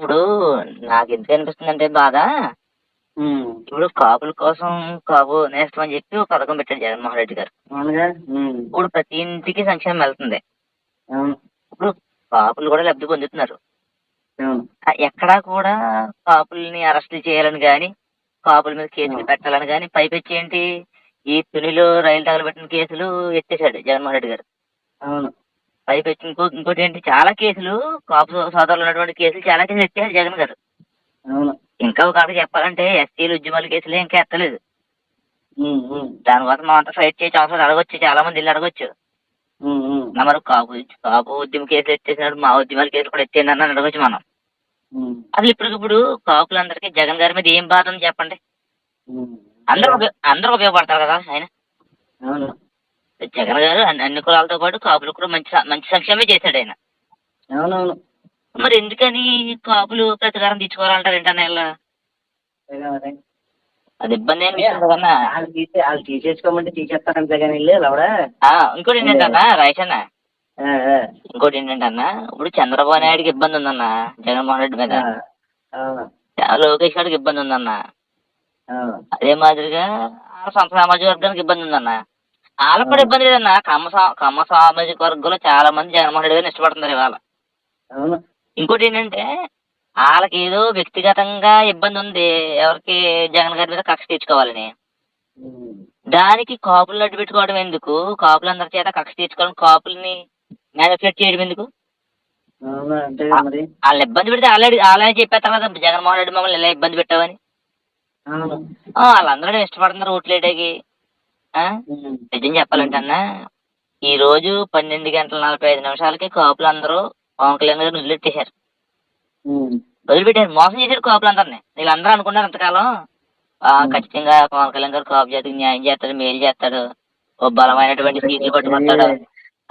ఇప్పుడు నాకెందుకు అనిపిస్తుందంటే బాధ, హ్మ్. ఇప్పుడు కాపుల కోసం కాపు నేస్తం అని చెప్పి ఒక పథకం పెట్టాడు జగన్మోహన్ రెడ్డి గారు. అవునుగా. హ్మ్. ఇప్పుడు ప్రతి ఇంటికి సంక్షేమం వెళ్తుంది. అవును. ఇప్పుడు కాపులు కూడా లబ్ధి పొందుతున్నారు. అవును. ఎక్కడా కూడా కాపుల్ని అరెస్టులు చేయాలని గాని, కాపుల మీద కేసులు అవును. పెట్టాలని గాని, పైపెచ్చి ఏంటి ఈ తునిలో రైలు తగలబెట్టిన కేసులు ఎత్తేసాడు జగన్మోహన్ రెడ్డి గారు. అవును. పైపెచ్చి ఇంకోటేంటి చాలా కేసులు కాపు సోదరులు ఉన్నటువంటి కేసులు చాలా కేసులు ఎత్తేసాడు జగన్ గారు. అవును. ఇంకా ఒక ఆవిడ చెప్పాలంటే ఎస్టీలు ఉద్యమాల కేసులే ఇంకా ఎత్తలేదు. హ్మ్. హ్మ్. దానికోసం మనం అంతా ఫైట్ చేసి అవసరం అడగొచ్చు. చాలా మంది ఎళ్లి అడగొచ్చు. హ్మ్. హ్మ్. మరి కాపు ఉద్యమ కేసులు ఎత్తేసినాడు. మా ఉద్యమాల కేసులు కూడా ఎత్తేయండి అని అడగొచ్చు మనం. హ్మ్. అసలు ఇప్పటికిప్పుడు కాపులందరికీ జగన్ గారి మీద ఏం బాధ ఉంది చెప్పండి? హ్మ్. అందరూ ఉపయోగపడతారు కదా ఆయన. అవును. జగన్ గారు అన్ని కులాలతో పాటు కాపులకు కూడా మంచి సంక్షేమమే చేశాడాయన. అవునవును. మరి ఎందుకని కాపులు ప్రతీకారం తీర్చుకోవాలంటారు ఏంటన్నా? అదే మరి. అది ఇబ్బంది అయిన ఏ విషయం కదన్నా. ఆళ్ళు తీసేసుకోమంటే తీసేస్తారంతే గాని ఈళ్ళు లవడా. ఇంకోటి ఏంటి? ఏంటంటన్నా రైతన్న, ఆ! ఆ! ఇంకోటి ఏంటంటన్నా, ఇప్పుడు చంద్రబాబు నాయుడుకి ఇబ్బంది ఉందన్న జగన్మోహన్ రెడ్డి మీద. ఆ! అవును. లోకేష్ గారికి ఇబ్బంది ఉందన్న. అవును. అదే మాదిరిగా సొంత సామాజిక వర్గానికి ఇబ్బంది ఉందన్న. ఆళ్ళకి కూడా అవును. ఇబ్బంది లేదన్న. కమ్మ సామాజిక వర్గంలో చాలా మంది జగన్మోహన్ రెడ్డి గారిని ఇష్టపడుతున్నారు ఇవాళ. అవును. ఇంకోటేంటంటే, ఆళ్ళకేదో వ్యక్తిగతంగా ఇబ్బందుంది. ఎవరికి జగన్ గారి మీద కక్ష తీర్చుకోవాలని. హ్మ్. దానికి కాపులని అడ్డు పెట్టుకోవడం ఎందుకు? కాపులందరి చేత కక్ష తీర్చుకోవాలని కాపుల్ని మానిప్యులేట్ చేయడం ఎందుకు? అవును. అంతే కదా మరి. ఆళ్ళని ఇబ్బంది పెడితే ఆళ్ళే చెప్పేత్తారు కదా! జగన్మోహన్ రెడ్డి మమ్మల్ని ఇలా ఇబ్బంది పెట్టావని. అవును. ఆళ్ళందరూ ఇష్టపడుతున్నారు ఓట్లేయడానికి. ఆ! హ్మ్. నిజం హ్మ్. చెప్పాలంటే ఈరోజు 12:45 కాపులందరూ పవన్ కళ్యాణ్ గారిని వదిలెట్టేశారు. హ్మ్. వదిలిపెట్టారు. మోసం చేశారు కాపులందరిని. వీళ్ళందరూ అనుకున్నారు ఇంతకాలం హ్మ్. ఖచ్చితంగా పవన్ కళ్యాణ్ గారు కాపు జాతికి న్యాయం చేస్తాడు, మేలు చేస్తాడు. ఓ బలమైనటువంటి సీట్లు అరే! పట్టుకొస్తాడు.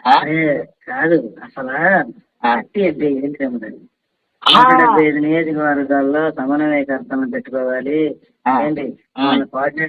ఆ! అరే! కాదు. అసలా ఆ! పార్టీ అంటే ఏంటి మరి? ఆ! 175 నియోజకవర్గాల్లో సమన్వయకర్తలను పెట్టుకోవాలి. ఆ! ఏంటి? హ్మ్. వాళ్ళని కోఆర్డినేట్